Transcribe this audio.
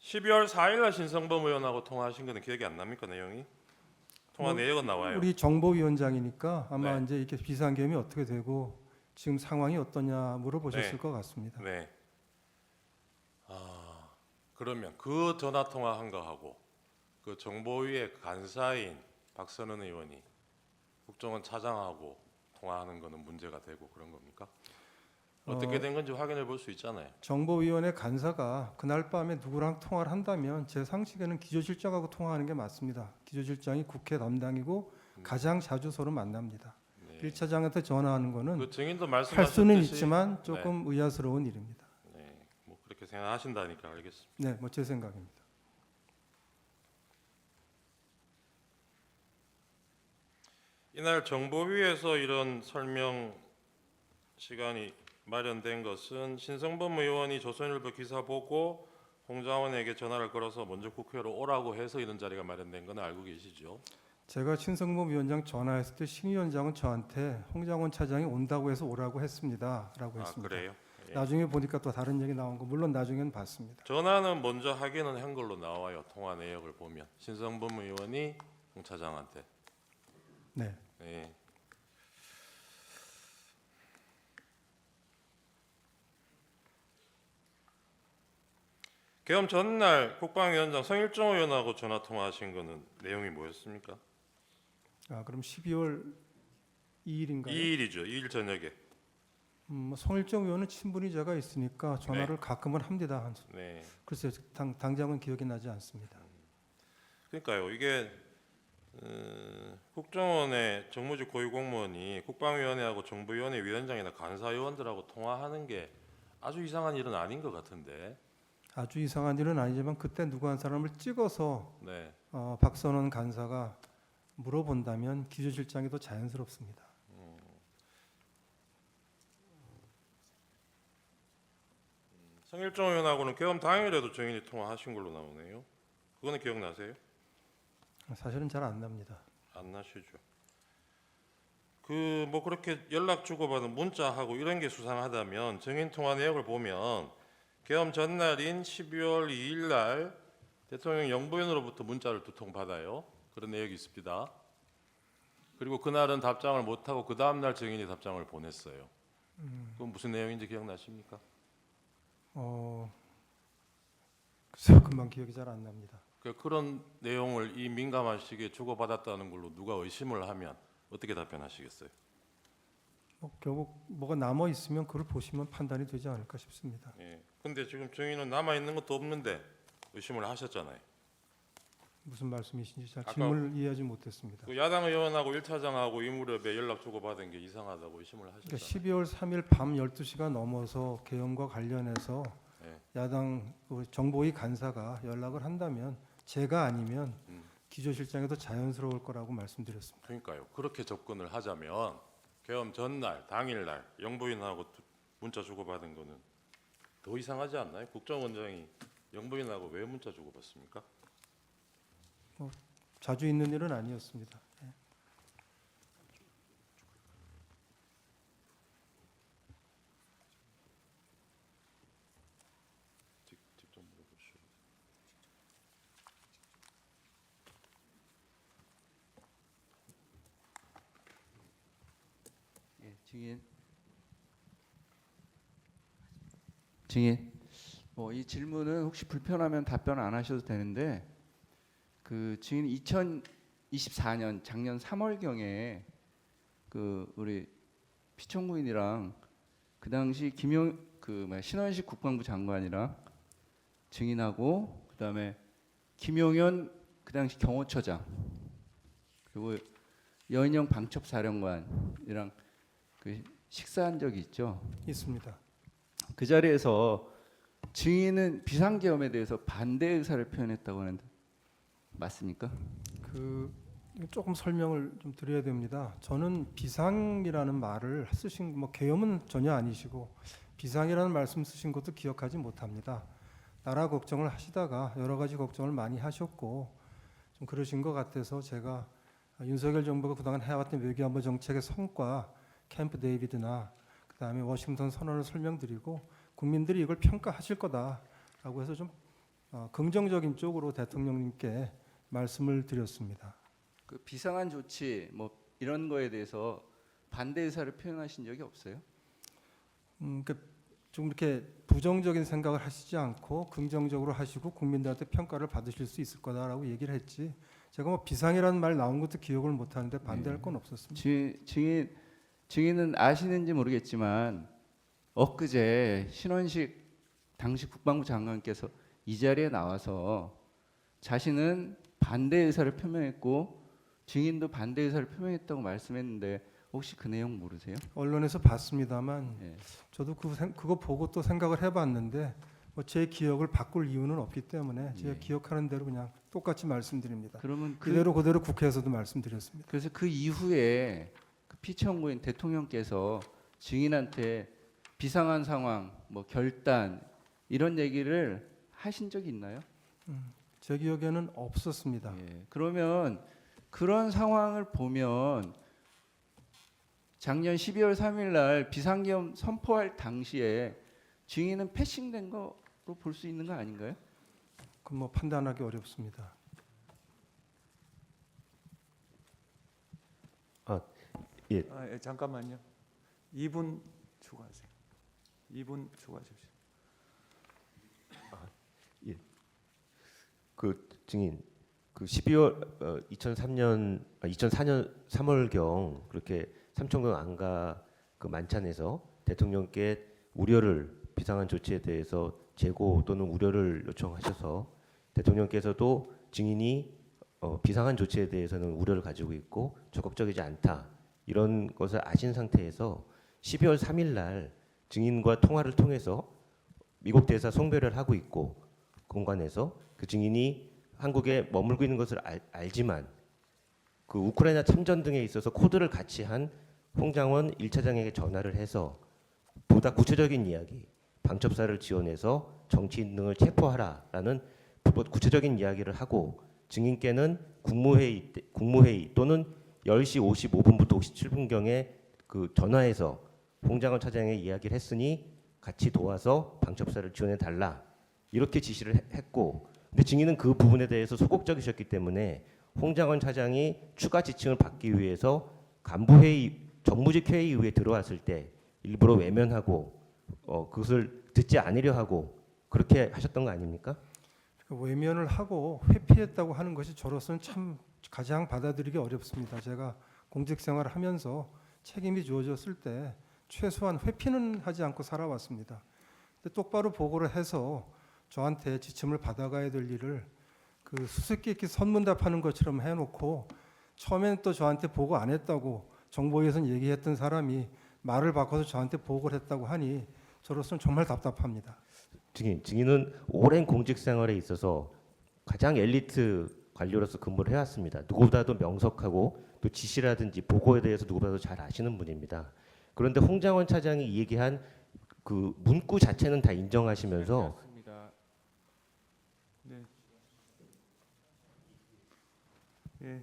12월 4일 날 신성범 의원하고 통화하신 거는 기억이 안 납니까, 내용이? 통화 내역은 나와요. 우리 정보위원장이니까 아마 네. 이제 이렇게 비상계엄이 어떻게 되고 지금 상황이 어떠냐 물어보셨을 네. 것 같습니다. 네. 그러면 그 전화 통화한 거하고 그 정보위의 간사인 박선은 의원이 국정원 차장하고 통화하는 거는 문제가 되고 그런 겁니까? 어떻게 된 건지 확인해 볼 수 있잖아요. 정보위원회 간사가 그날 밤에 누구랑 통화를 한다면 제 상식에는 기조실장하고 통화하는 게 맞습니다. 기조실장이 국회 담당이고 가장 자주 서로 만납니다. 네. 1차장한테 전화하는 거는 그 증인도 할 말씀하셨듯이 수는 있지만 조금 의아스러운 일입니다. 네. 뭐 그렇게 생각하신다니까 알겠습니다. 네, 뭐 제 생각입니다. 이날 정보위에서 이런 설명 시간이 마련된 것은 신성범 의원이 조선일보 기사 보고 홍장원에게 전화를 걸어서 먼저 국회로 오라고 해서 이런 자리가 마련된 건 알고 계시죠? 제가 신성범 위원장 전화했을 때 신 위원장은 저한테 홍장원 차장이 온다고 해서 오라고 했습니다라고 했습니다. 그래요? 예. 나중에 보니까 또 다른 얘기 나온 거 물론 나중에는 봤습니다. 전화는 먼저 하기는 한 걸로 나와요. 통화 내역을 보면 신성범 의원이 홍 차장한테. 네. 네. 계엄 전날 국방위원장 성일종 의원하고 전화 통화하신 거는 내용이 뭐였습니까? 그럼 12월 2일인가요? 2일이죠. 2일 저녁에. 성일정 의원은 친분이 제가 있으니까 전화를 가끔은 합니다. 네. 글쎄요, 당장은 기억이 나지 않습니다. 그러니까요. 이게 국정원의 정무직 고위공무원이 국방위원회하고 정부위원회 위원장이나 간사위원들하고 통화하는 게 아주 이상한 일은 아닌 것 같은데. 아주 이상한 일은 아니지만 그때 누구 한 사람을 찍어서 네. 박선원 간사가 물어본다면 기조실장이 더 자연스럽습니다. 성일종 의원하고는 계엄 당일에도 정인이 통화하신 걸로 나오네요. 그거는 기억나세요? 사실은 잘 안 납니다. 안 나시죠? 그 뭐 그렇게 연락 주고받은 문자하고 이런 게 수상하다면 정인 통화 내역을 보면 계엄 전날인 12월 2일 날 대통령 영부인으로부터 문자를 2통 받아요. 그런 내역이 있습니다. 그리고 그날은 답장을 못하고 그 다음 날 정인이 답장을 보냈어요. 그건 무슨 내용인지 기억나십니까? 글쎄요, 금방 기억이 잘 안 납니다. 그런 내용을 이 민감한 시기에 주고받았다는 걸로 누가 의심을 하면 어떻게 답변하시겠어요? 결국 뭐가 남아 있으면 그걸 보시면 판단이 되지 않을까 싶습니다. 예. 근데 지금 정인은 남아 있는 것도 없는데 의심을 하셨잖아요. 무슨 말씀이신지 잘 아까 질문을 이해하지 못했습니다. 그 야당 의원하고 1차장하고 이 무렵에 연락 주고받은 게 이상하다고 의심을 하셨잖아요. 그러니까 12월 3일 밤 12시가 넘어서 계엄과 관련해서 네. 야당 정보위 간사가 연락을 한다면 제가 아니면 기조실장이 더 자연스러울 거라고 말씀드렸습니다. 그러니까요. 그렇게 접근을 하자면 계엄 전날, 당일날 영부인하고 문자 주고받은 거는 더 이상하지 않나요? 국정원장이 영부인하고 왜 문자 주고받습니까? 자주 있는 일은 아니었습니다. 예. 직접 물어보시죠. 예, 증인. 이 질문은 혹시 불편하면 답변 안 하셔도 되는데 그 증인 2024년 작년 3월경에 그 우리 피청구인이랑 그 당시 신원식 국방부 장관이랑 증인하고 그다음에 김용현 그 당시 경호처장 그리고 여인영 방첩사령관이랑 그 식사한 적이 있죠. 있습니다. 그 자리에서 증인은 비상계엄에 대해서 반대 의사를 표현했다고 하는데 맞습니까? 조금 설명을 좀 드려야 됩니다. 저는 비상이라는 말을 쓰신 계엄은 전혀 아니시고 비상이라는 말씀 쓰신 것도 기억하지 못합니다. 나라 걱정을 하시다가 여러 가지 걱정을 많이 하셨고 좀 그러신 것 같아서 제가 윤석열 정부가 그동안 해왔던 외교안보 정책의 성과 캠프 데이비드나 그다음에 워싱턴 선언을 설명드리고 국민들이 이걸 평가하실 거다라고 해서 좀 긍정적인 쪽으로 대통령님께 말씀을 드렸습니다. 그 비상한 조치 뭐 이런 거에 대해서 반대 의사를 표현하신 적이 없어요? 그러니까 좀 이렇게 부정적인 생각을 하시지 않고 긍정적으로 하시고 국민들한테 평가를 받으실 수 있을 거다라고 얘기를 했지. 제가 뭐 비상이라는 말 나온 것도 기억을 못 하는데 반대할 건 없었습니다. 증인은 아시는지 모르겠지만 엊그제 신원식 당시 국방부 장관께서 이 자리에 나와서 자신은 반대 의사를 표명했고 증인도 반대 의사를 표명했다고 말씀했는데 혹시 그 내용 모르세요? 언론에서 봤습니다만 예. 저도 그거 보고 또 생각을 해봤는데 뭐 제 기억을 바꿀 이유는 없기 때문에 제가 예. 기억하는 대로 그냥 똑같이 말씀드립니다. 그러면 그대로 국회에서도 말씀드렸습니다. 그래서 그 이후에 그 피청구인 대통령께서 증인한테 비상한 상황, 뭐 결단 이런 얘기를 하신 적이 있나요? 제 기억에는 없었습니다. 예. 그러면 그런 상황을 보면 작년 12월 3일 날 비상계엄 선포할 당시에 증인은 패싱된 거로 볼 수 있는 거 아닌가요? 그건 뭐 판단하기 어렵습니다. 예, 잠깐만요. 2분 추가하세요. 2분 추가하십시오. 그 증인 그 12월 2004년 3월경 그렇게 삼청동 안가 그 만찬에서 대통령께 우려를 비상한 조치에 대해서 재고 또는 우려를 요청하셔서 대통령께서도 증인이 비상한 조치에 대해서는 우려를 가지고 있고 적극적이지 않다 이런 것을 아신 상태에서 12월 3일 날 증인과 통화를 통해서 미국 대사 송별을 하고 있고 공간에서 그 증인이 한국에 머물고 있는 것을 알지만 그 우크라이나 참전 등에 있어서 코드를 같이 한 홍장원 1차장에게 전화를 해서 보다 구체적인 이야기, 방첩사를 지원해서 정치인 등을 체포하라라는 구체적인 이야기를 하고 증인께는 국무회의 또는 10시 55분부터 57분경에 그 전화해서 홍장원 차장에 이야기를 했으니 같이 도와서 방첩사를 지원해 달라 이렇게 지시를 했고 근데 증인은 그 부분에 대해서 소극적이셨기 때문에 홍장원 차장이 추가 지침을 받기 위해서 간부회의 정무직 회의 이후에 들어왔을 때 일부러 외면하고 그것을 듣지 않으려 하고 그렇게 하셨던 거 아닙니까? 외면을 하고 회피했다고 하는 것이 저로서는 참 가장 받아들이기 어렵습니다. 제가 공직 생활을 하면서 책임이 주어졌을 때 최소한 회피는 하지 않고 살아왔습니다. 근데 똑바로 보고를 해서 저한테 지침을 받아가야 될 일을 그 수수께끼 선문답하는 것처럼 해놓고 처음에는 또 저한테 보고 안 했다고 정보위에서 얘기했던 사람이 말을 바꿔서 저한테 보고를 했다고 하니 저로서는 정말 답답합니다. 증인은 오랜 공직 생활에 있어서 가장 엘리트 관료로서 근무를 해왔습니다. 누구보다도 명석하고 또 지시라든지 보고에 대해서 누구보다도 잘 아시는 분입니다. 그런데 홍장원 차장이 얘기한 그 문구 자체는 다 인정하시면서 맞습니다. 네. 예.